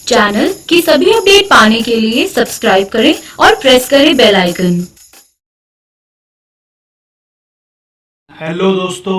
Channel की सभी update पाने के लिए सब्सक्राइब करें और प्रेस करें बेल आइकन। हेलो दोस्तों,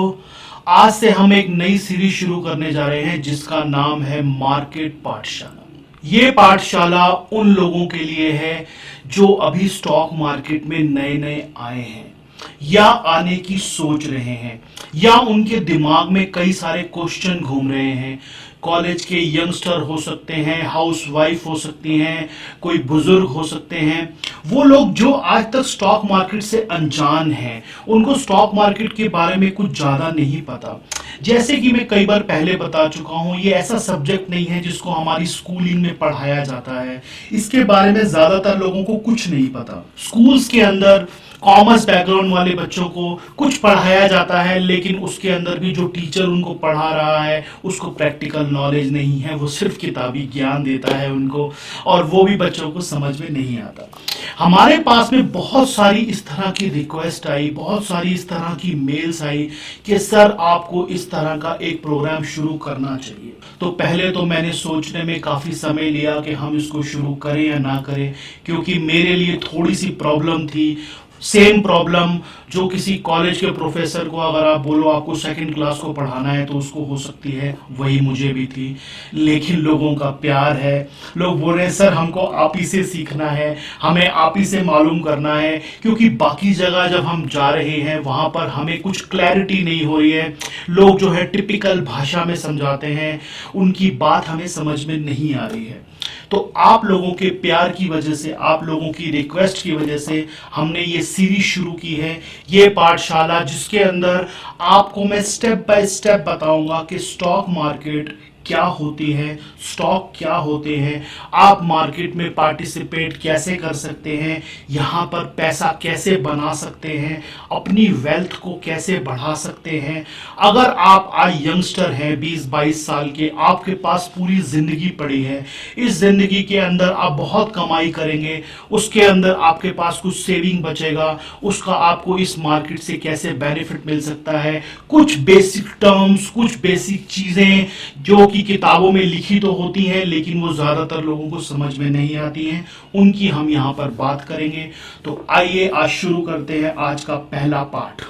आज से हम एक नई सीरीज शुरू करने जा रहे हैं जिसका नाम है मार्केट पाठशाला। ये पाठशाला उन लोगों के लिए है जो अभी स्टॉक मार्केट में नए नए आए हैं या आने की सोच रहे हैं या उनके दिमाग में कई सारे क्वेश्चन घूम रहे हैं। कॉलेज के यंगस्टर हो सकते हैं, हाउसवाइफ हो सकती हैं, कोई बुजुर्ग हो सकते हैं। वो लोग जो आज तक स्टॉक मार्केट से अनजान हैं, उनको स्टॉक मार्केट के बारे में कुछ ज्यादा नहीं पता। जैसे कि मैं कई बार पहले बता चुका हूं, ये ऐसा सब्जेक्ट नहीं है जिसको हमारी स्कूलिंग में पढ़ाया जाता है। इसके बारे में ज्यादातर लोगों को कुछ नहीं पता। स्कूल्स के अंदर कॉमर्स बैकग्राउंड वाले बच्चों को कुछ पढ़ाया जाता है, लेकिन उसके अंदर भी जो टीचर उनको पढ़ा रहा है उसको प्रैक्टिकल नॉलेज नहीं है। वो सिर्फ किताबी ज्ञान देता है उनको, और वो भी बच्चों को समझ में नहीं आता। हमारे पास में बहुत सारी इस तरह की रिक्वेस्ट आई, बहुत सारी इस तरह की मेल्स आई कि सर आपको इस तरह का एक प्रोग्राम शुरू करना चाहिए। तो पहले तो मैंने सोचने में काफी समय लिया कि हम इसको शुरू करें या ना करें, क्योंकि मेरे लिए थोड़ी सी प्रॉब्लम थी। सेम प्रॉब्लम जो किसी कॉलेज के प्रोफेसर को अगर आप बोलो आपको सेकंड क्लास को पढ़ाना है तो उसको हो सकती है, वही मुझे भी थी। लेकिन लोगों का प्यार है, लोग बोल रहे हैं सर हमको आप ही से सीखना है, हमें आप ही से मालूम करना है, क्योंकि बाकी जगह जब हम जा रहे हैं वहां पर हमें कुछ क्लैरिटी नहीं हो रही है। लोग जो है टिपिकल भाषा में समझाते हैं, उनकी बात हमें समझ में नहीं आ रही है। तो आप लोगों के प्यार की वजह से, आप लोगों की रिक्वेस्ट की वजह से हमने ये सीरीज शुरू की है, ये पाठशाला, जिसके अंदर आपको मैं स्टेप बाय स्टेप बताऊंगा कि स्टॉक मार्केट क्या होती है, स्टॉक क्या होते हैं, आप मार्केट में पार्टिसिपेट कैसे कर सकते हैं, यहाँ पर पैसा कैसे बना सकते हैं, अपनी वेल्थ को कैसे बढ़ा सकते हैं। अगर आप आज यंगस्टर हैं 20-22 साल के, आपके पास पूरी जिंदगी पड़ी है, इस जिंदगी के अंदर आप बहुत कमाई करेंगे, उसके अंदर आपके पास कुछ सेविंग बचेगा, उसका आपको इस मार्केट से कैसे बेनिफिट मिल सकता है। कुछ बेसिक टर्म्स, कुछ बेसिक चीजें जो कि किताबों में लिखी तो होती हैं लेकिन वो ज्यादातर लोगों को समझ में नहीं आती हैं, उनकी हम यहां पर बात करेंगे। तो आइए आज शुरू करते हैं आज का पहला पाठ।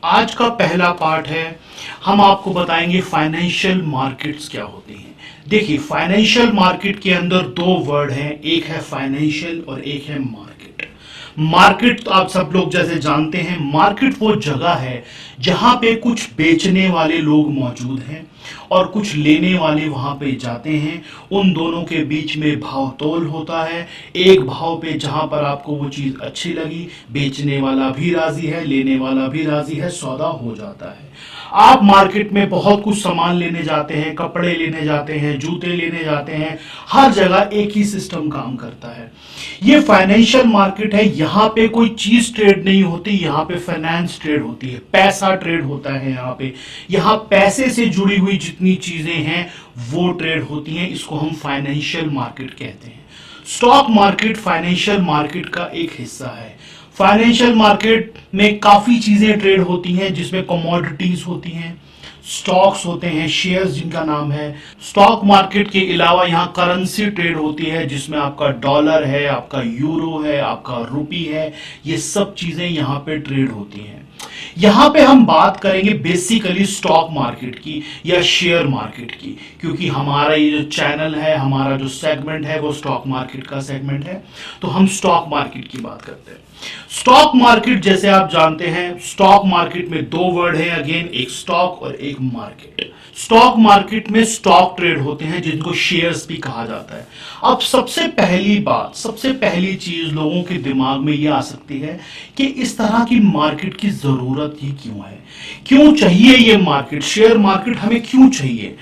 आज का पहला पार्ट है, हम आपको बताएंगे फाइनेंशियल मार्केट्स क्या होती हैं। देखिए, फाइनेंशियल मार्केट के अंदर दो वर्ड हैं, एक है फाइनेंशियल और एक है मार्केट। मार्केट तो आप सब लोग जैसे जानते हैं, मार्केट वो जगह है जहां पे कुछ बेचने वाले लोग मौजूद हैं और कुछ लेने वाले वहां पे जाते हैं। उन दोनों के बीच में भाव तोल होता है। एक भाव पे जहां पर आपको वो चीज अच्छी लगी, बेचने वाला भी राजी है, लेने वाला भी राजी है, सौदा हो जाता है। आप मार्केट में बहुत कुछ सामान लेने जाते हैं, कपड़े लेने जाते हैं, जूते लेने जाते हैं, हर जगह एक ही सिस्टम काम करता है। ये फाइनेंशियल मार्केट है, यहाँ पे कोई चीज ट्रेड नहीं होती, यहाँ पे फाइनेंस ट्रेड होती है, पैसा ट्रेड होता है। यहाँ पैसे से जुड़ी हुई जितनी चीजें हैं वो ट्रेड होती हैं। इसको हम फाइनेंशियल मार्केट कहते हैं। स्टॉक मार्केट फाइनेंशियल मार्केट का एक हिस्सा है। फाइनेंशियल मार्केट में काफी चीजें ट्रेड होती हैं, जिसमें कमोडिटीज होती हैं, स्टॉक्स होते हैं, शेयर्स जिनका नाम है। स्टॉक मार्केट के अलावा यहाँ करेंसी ट्रेड होती है, जिसमें आपका डॉलर है, आपका यूरो है, आपका रुपी है, ये सब चीजें यहाँ पे ट्रेड होती हैं। यहाँ पे हम बात करेंगे बेसिकली स्टॉक मार्केट की या शेयर मार्केट की, क्योंकि हमारा ये जो चैनल है, हमारा जो सेगमेंट है वो स्टॉक मार्केट का सेगमेंट है। तो हम स्टॉक मार्केट की बात करते हैं। स्टॉक मार्केट जैसे आप जानते हैं, स्टॉक मार्केट में दो वर्ड हैं अगेन, एक स्टॉक और एक मार्केट। स्टॉक मार्केट में स्टॉक ट्रेड होते हैं जिनको शेयर्स भी कहा जाता है। अब सबसे पहली बात, सबसे पहली चीज लोगों के दिमाग में यह आ सकती है कि इस तरह की मार्केट की जरूरत ही क्यों है, क्यों चाहिए ये मार्केट, शेयर मार्केट हमें क्यों चाहिए।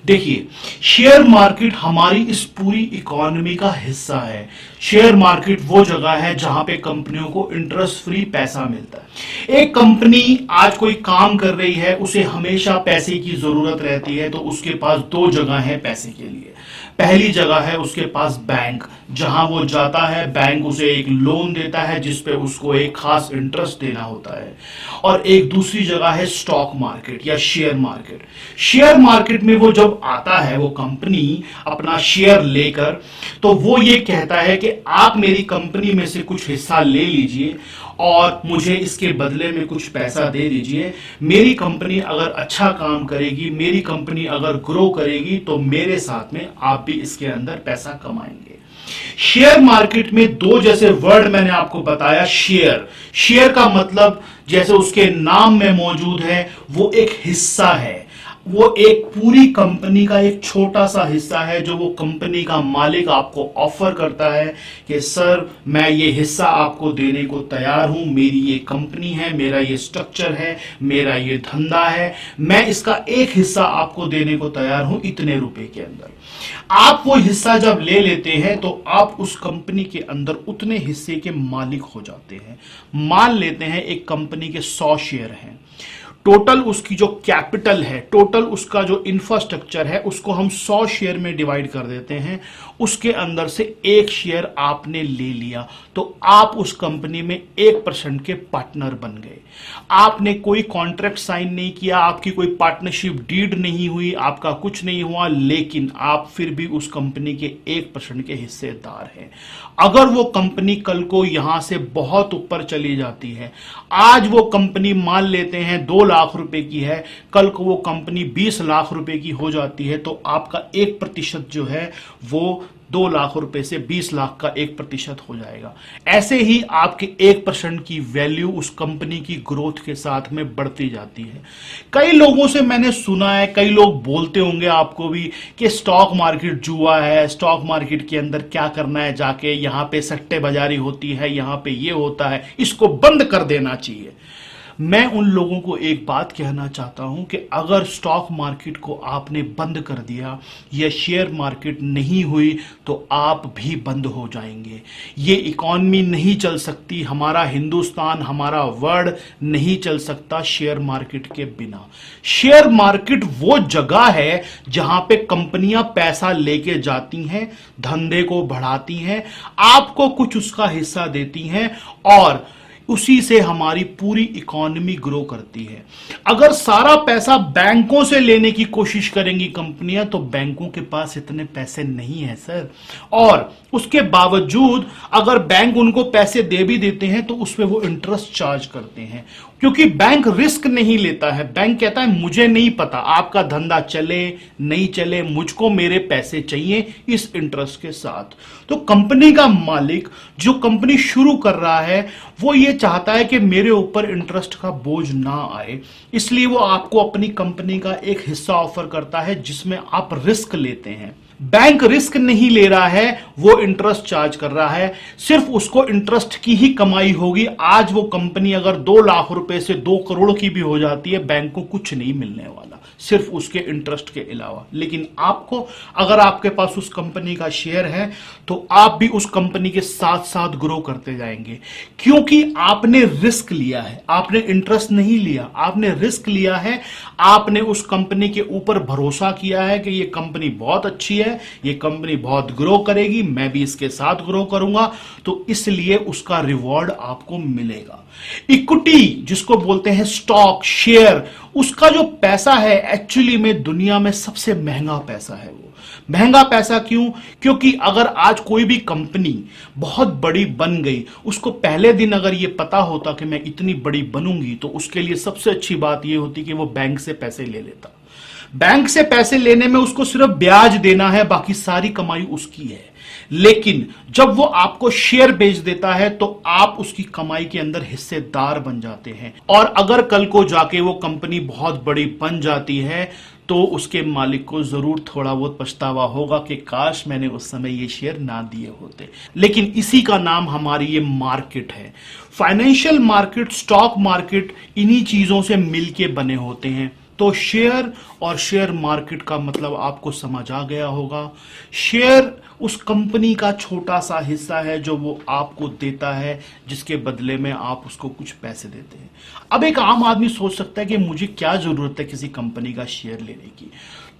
देखिए, शेयर मार्केट हमारी इस पूरी इकोनॉमी का हिस्सा है। शेयर मार्केट वो जगह है जहां पे कंपनियों को इंटरेस्ट फ्री पैसा मिलता है। एक कंपनी आज कोई काम कर रही है, उसे हमेशा पैसे की जरूरत रहती है, तो उसके पास दो जगह है पैसे के लिए। पहली जगह है उसके पास बैंक, जहां वो जाता है बैंक उसे एक लोन देता है जिसपे उसको एक खास इंटरेस्ट देना होता है। और एक दूसरी जगह है स्टॉक मार्केट या शेयर मार्केट। शेयर मार्केट में वो जब आता है, वो कंपनी अपना शेयर लेकर, तो वो ये कहता है कि आप मेरी कंपनी में से कुछ हिस्सा ले लीजिए और मुझे इसके बदले में कुछ पैसा दे दीजिए। मेरी कंपनी अगर अच्छा काम करेगी, मेरी कंपनी अगर ग्रो करेगी, तो मेरे साथ में आप भी इसके अंदर पैसा कमाएंगे। शेयर मार्केट में दो जैसे वर्ड मैंने आपको बताया, शेयर, शेयर का मतलब जैसे उसके नाम में मौजूद है, वो एक हिस्सा है, वो एक पूरी कंपनी का एक छोटा सा हिस्सा है जो वो कंपनी का मालिक आपको ऑफर करता है कि सर मैं ये हिस्सा आपको देने को तैयार हूं, मेरी ये कंपनी है, मेरा ये स्ट्रक्चर है, मेरा ये धंधा है, मैं इसका एक हिस्सा आपको देने को तैयार हूं इतने रुपए के अंदर। आप वो हिस्सा जब ले लेते हैं तो आप उस कंपनी के अंदर उतने हिस्से के मालिक हो जाते हैं। मान लेते हैं एक कंपनी के 100 शेयर हैं, टोटल उसकी जो कैपिटल है, टोटल उसका जो इंफ्रास्ट्रक्चर है, उसको हम 100 शेयर में डिवाइड कर देते हैं। उसके अंदर से एक शेयर आपने ले लिया तो आप उस कंपनी में 1% के पार्टनर बन गए। आपने कोई कॉन्ट्रैक्ट साइन नहीं किया, आपकी कोई पार्टनरशिप डीड नहीं हुई, आपका कुछ नहीं हुआ, लेकिन आप फिर भी उस कंपनी के 1% के हिस्सेदार हैं। अगर वो कंपनी कल को यहां से बहुत ऊपर चली जाती है, आज वो कंपनी मान लेते हैं 2 लाख रुपए की है, कल को वो कंपनी 20 लाख रुपए की हो जाती है, तो आपका 1% जो है वो 2 लाख रुपए से 20 लाख का 1% हो जाएगा। ऐसे ही आपके 1% की वैल्यू उस कंपनी की ग्रोथ के साथ में बढ़ती जाती है। कई लोगों से मैंने सुना है, कई लोग बोलते होंगे आपको भी कि स्टॉक मार्केट जुआ है, स्टॉक मार्केट के अंदर क्या करना है जाके, यहां पे सट्टेबाजी होती है, यहां पे ये होता है, इसको बंद कर देना चाहिए। मैं उन लोगों को एक बात कहना चाहता हूं कि अगर स्टॉक मार्केट को आपने बंद कर दिया या शेयर मार्केट नहीं हुई तो आप भी बंद हो जाएंगे। ये इकॉनमी नहीं चल सकती, हमारा हिंदुस्तान, हमारा वर्ल्ड नहीं चल सकता शेयर मार्केट के बिना। शेयर मार्केट वो जगह है जहां पे कंपनियां पैसा लेके जाती हैं, धंधे को बढ़ाती हैं, आपको कुछ उसका हिस्सा देती हैं और उसी से हमारी पूरी इकॉनमी ग्रो करती है। अगर सारा पैसा बैंकों से लेने की कोशिश करेंगी कंपनियां तो बैंकों के पास इतने पैसे नहीं है सर, और उसके बावजूद अगर बैंक उनको पैसे दे भी देते हैं तो उसमें वो इंटरेस्ट चार्ज करते हैं, क्योंकि बैंक रिस्क नहीं लेता है। बैंक कहता है मुझे नहीं पता आपका धंधा चले नहीं चले, मुझको मेरे पैसे चाहिए इस इंटरेस्ट के साथ। तो कंपनी का मालिक जो कंपनी शुरू कर रहा है वो ये चाहता है कि मेरे ऊपर इंटरेस्ट का बोझ ना आए, इसलिए वो आपको अपनी कंपनी का एक हिस्सा ऑफर करता है जिसमें आप रिस्क लेते हैं। बैंक रिस्क नहीं ले रहा है, वो इंटरेस्ट चार्ज कर रहा है, सिर्फ उसको इंटरेस्ट की ही कमाई होगी। आज वो कंपनी अगर 2 लाख रुपए से 2 करोड़ की भी हो जाती है, बैंक को कुछ नहीं मिलने वाला, सिर्फ उसके इंटरेस्ट के अलावा। लेकिन आपको, अगर आपके पास उस कंपनी का शेयर है तो आप भी उस कंपनी के साथ साथ ग्रो करते जाएंगे, क्योंकि आपने रिस्क लिया है, आपने इंटरेस्ट नहीं लिया, आपने रिस्क लिया है। आपने उस कंपनी के ऊपर भरोसा किया है कि ये कंपनी बहुत अच्छी है, ये कंपनी बहुत ग्रो करेगी, मैं भी इसके साथ ग्रो करूंगा, तो इसलिए उसका रिवॉर्ड आपको मिलेगा। इक्विटी जिसको बोलते हैं स्टॉक, शेयर, उसका जो पैसा है एक्चुअली में दुनिया में सबसे महंगा पैसा है। वो महंगा पैसा क्यों? क्योंकि अगर आज कोई भी कंपनी बहुत बड़ी बन गई, उसको पहले दिन अगर ये पता होता कि मैं इतनी बड़ी बनूंगी, तो उसके लिए सबसे अच्छी बात ये होती कि वो बैंक से पैसे ले लेता। बैंक से पैसे लेने में उसको सिर्फ ब्याज देना है, बाकी सारी कमाई उसकी है। लेकिन जब वो आपको शेयर बेच देता है तो आप उसकी कमाई के अंदर हिस्सेदार बन जाते हैं, और अगर कल को जाके वो कंपनी बहुत बड़ी बन जाती है तो उसके मालिक को जरूर थोड़ा बहुत पछतावा होगा कि काश मैंने उस समय ये शेयर ना दिए होते। लेकिन इसी का नाम हमारी ये मार्केट है। फाइनेंशियल मार्केट, स्टॉक मार्केट इन्हीं चीजों से मिलके बने होते हैं। तो शेयर और शेयर मार्केट का मतलब आपको समझ आ गया होगा। शेयर उस कंपनी का छोटा सा हिस्सा है जो वो आपको देता है, जिसके बदले में आप उसको कुछ पैसे देते हैं। अब एक आम आदमी सोच सकता है कि मुझे क्या जरूरत है किसी कंपनी का शेयर लेने की।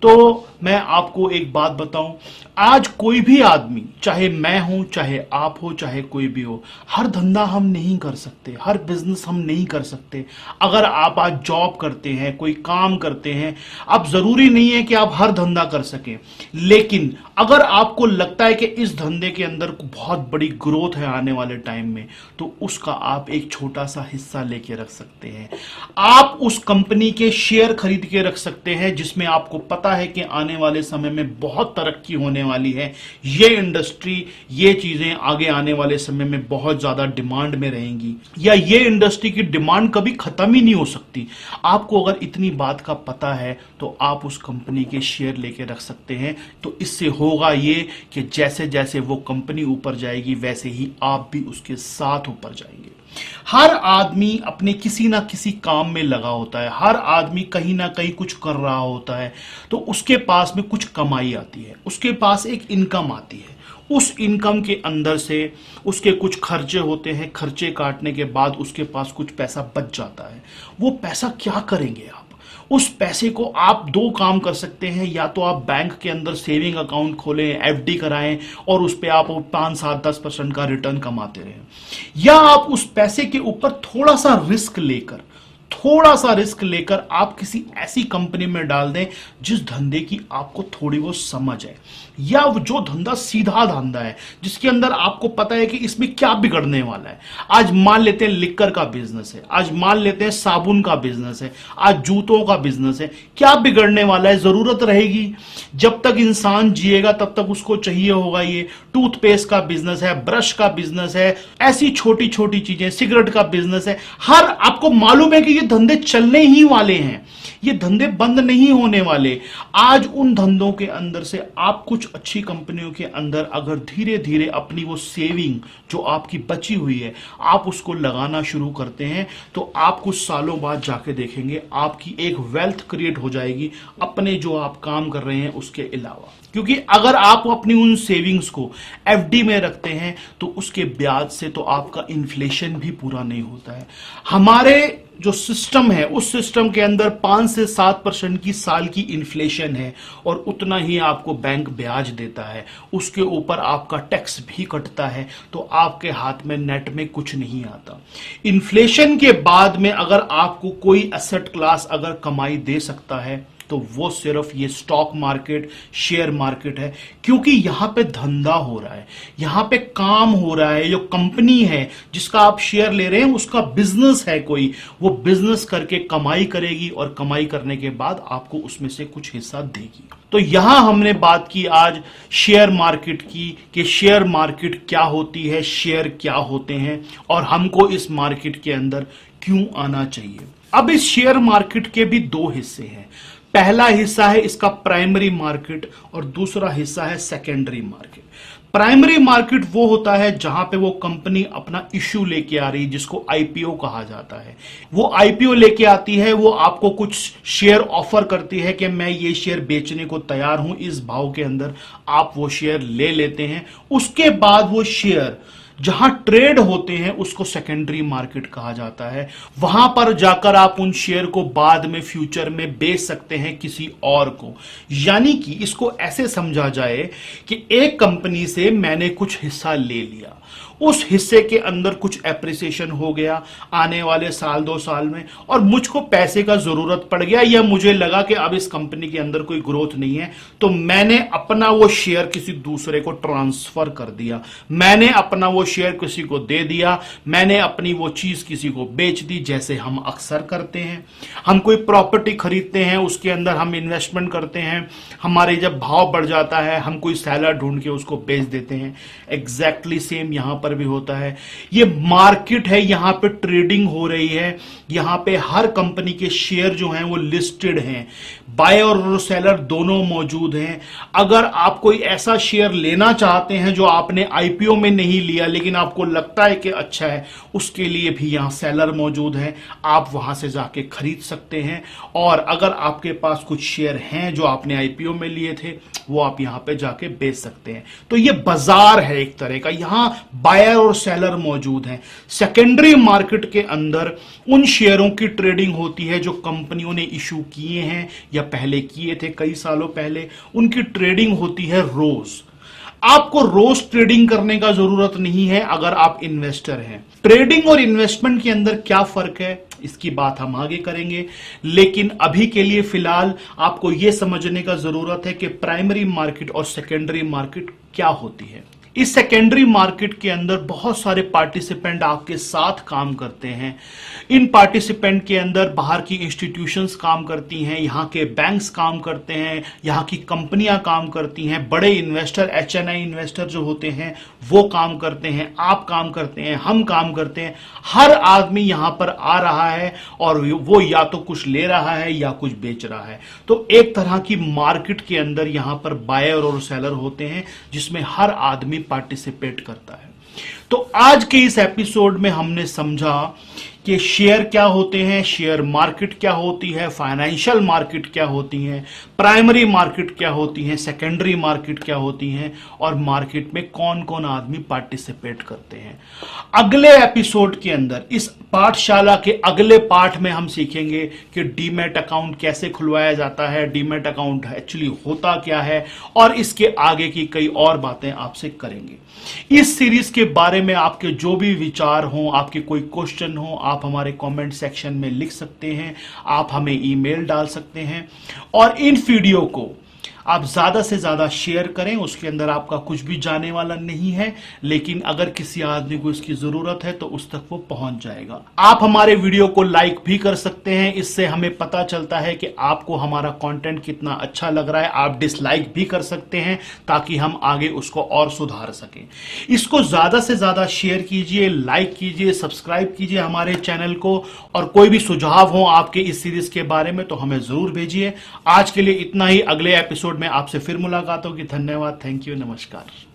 तो मैं आपको एक बात बताऊं, आज कोई भी आदमी, चाहे मैं हूं, चाहे आप हो, चाहे कोई भी हो, हर धंधा हम नहीं कर सकते, हर बिजनेस हम नहीं कर सकते। अगर आप आज जॉब करते हैं, कोई काम करते हैं, अब जरूरी नहीं है कि आप हर धंधा कर सकें, लेकिन अगर आपको लगता है कि इस धंधे के अंदर बहुत बड़ी ग्रोथ है आने वाले टाइम में, तो उसका आप एक छोटा सा हिस्सा लेके रख सकते हैं। आप उस कंपनी के शेयर खरीद के रख सकते हैं जिसमें आपको पता है कि आने वाले समय में बहुत तरक्की होने वाली है, ये इंडस्ट्री, ये चीजें आगे आने वाले समय में बहुत ज्यादा डिमांड में रहेंगी, या ये इंडस्ट्री की डिमांड कभी खत्म ही नहीं हो सकती। आपको अगर इतनी बात का पता है तो आप उस कंपनी के शेयर लेके रख सकते हैं। तो इससे होगा ये कि जैसे जैसे वो कंपनी ऊपर जाएगी वैसे ही आप भी उसके साथ ऊपर जाएंगे। हर आदमी अपने किसी ना किसी काम में लगा होता है, हर आदमी कहीं ना कहीं कुछ कर रहा होता है, तो उसके पास में कुछ कमाई आती है, उसके पास एक इनकम आती है। उस इनकम के अंदर से उसके कुछ खर्चे होते हैं, खर्चे काटने के बाद उसके पास कुछ पैसा बच जाता है। वो पैसा क्या करेंगे आप? उस पैसे को आप दो काम कर सकते हैं, या तो आप बैंक के अंदर सेविंग अकाउंट खोलें, एफडी कराएं और उस पर आप 5-7-10% का रिटर्न कमाते रहें, या आप उस पैसे के ऊपर थोड़ा सा रिस्क लेकर आप किसी ऐसी कंपनी में डाल दें जिस धंधे की आपको थोड़ी बहुत समझ है, या जो धंधा सीधा धंधा है जिसके अंदर आपको पता है कि इसमें क्या बिगड़ने वाला है। आज मान लेते हैं लिक्कर का बिजनेस है, आज मान लेते हैं साबुन का बिजनेस है, आज जूतों का बिजनेस है, क्या बिगड़ने वाला है? जरूरत रहेगी, जब तक इंसान जिएगा तब तक उसको चाहिए होगा। ये टूथपेस्ट का बिजनेस है, ब्रश का बिजनेस है, ऐसी छोटी छोटी चीजें, सिगरेट का बिजनेस है, हर आपको मालूम है कि ये धंधे चलने ही वाले हैं, ये धंधे बंद नहीं होने वाले। आज उन धंधों के अंदर से आप कुछ अच्छी कंपनियों के अंदर अगर धीरे धीरे अपनी वो सेविंग जो आपकी बची हुई है आप उसको लगाना शुरू करते हैं, तो आप कुछ सालों बाद जाके देखेंगे आपकी एक वेल्थ क्रिएट हो जाएगी अपने जो आप काम कर रहे हैं उसके अलावा। क्योंकि अगर आप अपनी उन सेविंग्स को एफडी में रखते हैं तो उसके ब्याज से तो आपका इन्फ्लेशन भी पूरा नहीं होता है। हमारे जो सिस्टम है उस सिस्टम के अंदर 5 से 7% की साल की इन्फ्लेशन है, और उतना ही आपको बैंक ब्याज देता है, उसके ऊपर आपका टैक्स भी कटता है, तो आपके हाथ में नेट में कुछ नहीं आता। इन्फ्लेशन के बाद में अगर आपको कोई एसेट क्लास अगर कमाई दे सकता है तो वो सिर्फ ये स्टॉक मार्केट, शेयर मार्केट है, क्योंकि यहां पे धंधा हो रहा है, यहां पे काम हो रहा है। जो कंपनी है जिसका आप शेयर ले रहे हैं उसका बिजनेस है कोई, वो बिजनेस करके कमाई करेगी और कमाई करने के बाद आपको उसमें से कुछ हिस्सा देगी। तो यहां हमने बात की आज शेयर मार्केट की कि शेयर मार्केट क्या होती है, शेयर क्या होते हैं और हमको इस मार्केट के अंदर क्यों आना चाहिए। अब इस शेयर मार्केट के भी दो हिस्से हैं। पहला हिस्सा है इसका प्राइमरी मार्केट और दूसरा हिस्सा है सेकेंडरी मार्केट। प्राइमरी मार्केट वो होता है जहां पे वो कंपनी अपना इश्यू लेके आ रही है, जिसको आईपीओ कहा जाता है। वो आईपीओ लेके आती है, वो आपको कुछ शेयर ऑफर करती है कि मैं ये शेयर बेचने को तैयार हूं इस भाव के अंदर, आप वो शेयर ले लेते हैं। उसके बाद वो शेयर जहां ट्रेड होते हैं उसको सेकेंडरी मार्केट कहा जाता है। वहां पर जाकर आप उन शेयर को बाद में फ्यूचर में बेच सकते हैं किसी और को। यानी कि इसको ऐसे समझा जाए कि एक कंपनी से मैंने कुछ हिस्सा ले लिया, उस हिस्से के अंदर कुछ एप्रिसिएशन हो गया आने वाले 1-2 साल में, और मुझको पैसे का जरूरत पड़ गया, या मुझे लगा कि अब इस कंपनी के अंदर कोई ग्रोथ नहीं है, तो मैंने अपना वो शेयर किसी दूसरे को ट्रांसफर कर दिया, मैंने अपना वो शेयर किसी को दे दिया, मैंने अपनी वो चीज किसी को बेच दी। जैसे हम अक्सर करते हैं, हम कोई प्रॉपर्टी खरीदते हैं, उसके अंदर हम इन्वेस्टमेंट करते हैं, हमारे जब भाव बढ़ जाता है हम कोई सेलर ढूंढ के उसको बेच देते हैं। एग्जैक्टली सेम यहां पर भी होता है। ये मार्केट है, यहां पे ट्रेडिंग हो रही है, यहां पे हर कंपनी के शेयर जो हैं वो लिस्टेड हैं, बाय और सेलर दोनों मौजूद हैं। अगर आप कोई ऐसा शेयर लेना चाहते हैं जो आपने आईपीओ में नहीं लिया लेकिन आपको लगता है कि अच्छा है, उसके लिए भी यहां सेलर मौजूद है, आप वहां से जाके खरीद सकते हैं। और अगर आपके पास कुछ शेयर हैं जो आपने आईपीओ में लिए थे वो आप यहां पे जाके बेच सकते हैं। तो ये बाजार है एक तरह का, यहां बाय बायर और सेलर मौजूद हैं। सेकेंडरी मार्केट के अंदर उन शेयरों की ट्रेडिंग होती है जो कंपनियों ने इशू किए हैं या पहले किए थे कई सालों पहले, उनकी ट्रेडिंग होती है रोज। आपको रोज ट्रेडिंग करने का जरूरत नहीं है अगर आप इन्वेस्टर हैं। ट्रेडिंग और इन्वेस्टमेंट के अंदर क्या फर्क है इसकी बात हम आगे करेंगे, लेकिन अभी के लिए फिलहाल आपको यह समझने का जरूरत है कि प्राइमरी मार्केट और सेकेंडरी मार्केट क्या होती है। इस सेकेंडरी मार्केट के अंदर बहुत सारे पार्टिसिपेंट आपके साथ काम करते हैं। इन पार्टिसिपेंट के अंदर बाहर की इंस्टीट्यूशंस काम करती हैं, यहां के बैंक्स काम करते हैं, यहां की कंपनियां काम करती हैं, बड़े इन्वेस्टर एचएनआई इन्वेस्टर जो होते हैं वो काम करते हैं, आप काम करते हैं, हम काम करते हैं। हर आदमी यहां पर आ रहा है और वो या तो कुछ ले रहा है या कुछ बेच रहा है। तो एक तरह की मार्केट के अंदर यहां पर बायर और सेलर होते हैं जिसमें हर आदमी पार्टिसिपेट करता है। तो आज के इस एपिसोड में हमने समझा कि शेयर क्या होते हैं, शेयर मार्केट क्या होती है, फाइनेंशियल मार्केट क्या होती है, प्राइमरी मार्केट क्या होती है, सेकेंडरी मार्केट क्या होती है और मार्केट में कौन कौन आदमी पार्टिसिपेट करते हैं। अगले एपिसोड के अंदर इस पाठशाला के अगले पाठ में हम सीखेंगे कि डीमैट अकाउंट कैसे खुलवाया जाता है, डीमैट अकाउंट एक्चुअली होता क्या है और इसके आगे की कई और बातें आपसे करेंगे। इस सीरीज के बारे में आपके जो भी विचार हों, आपके कोई क्वेश्चन हो, आप हमारे कमेंट सेक्शन में लिख सकते हैं, आप हमें ईमेल डाल सकते हैं और इन वीडियो को आप ज्यादा से ज्यादा शेयर करें। उसके अंदर आपका कुछ भी जाने वाला नहीं है, लेकिन अगर किसी आदमी को इसकी जरूरत है तो उस तक वो पहुंच जाएगा। आप हमारे वीडियो को लाइक भी कर सकते हैं, इससे हमें पता चलता है कि आपको हमारा कंटेंट कितना अच्छा लग रहा है। आप डिसलाइक भी कर सकते हैं ताकि हम आगे उसको और सुधार सकें। इसको ज्यादा से ज्यादा शेयर कीजिए, लाइक कीजिए, सब्सक्राइब कीजिए हमारे चैनल को और कोई भी सुझाव हो आपके इस सीरीज के बारे में तो हमें जरूर भेजिए। आज के लिए इतना ही, अगले एपिसोड में आपसे फिर मुलाकात होगी। धन्यवाद, थैंक यू, नमस्कार।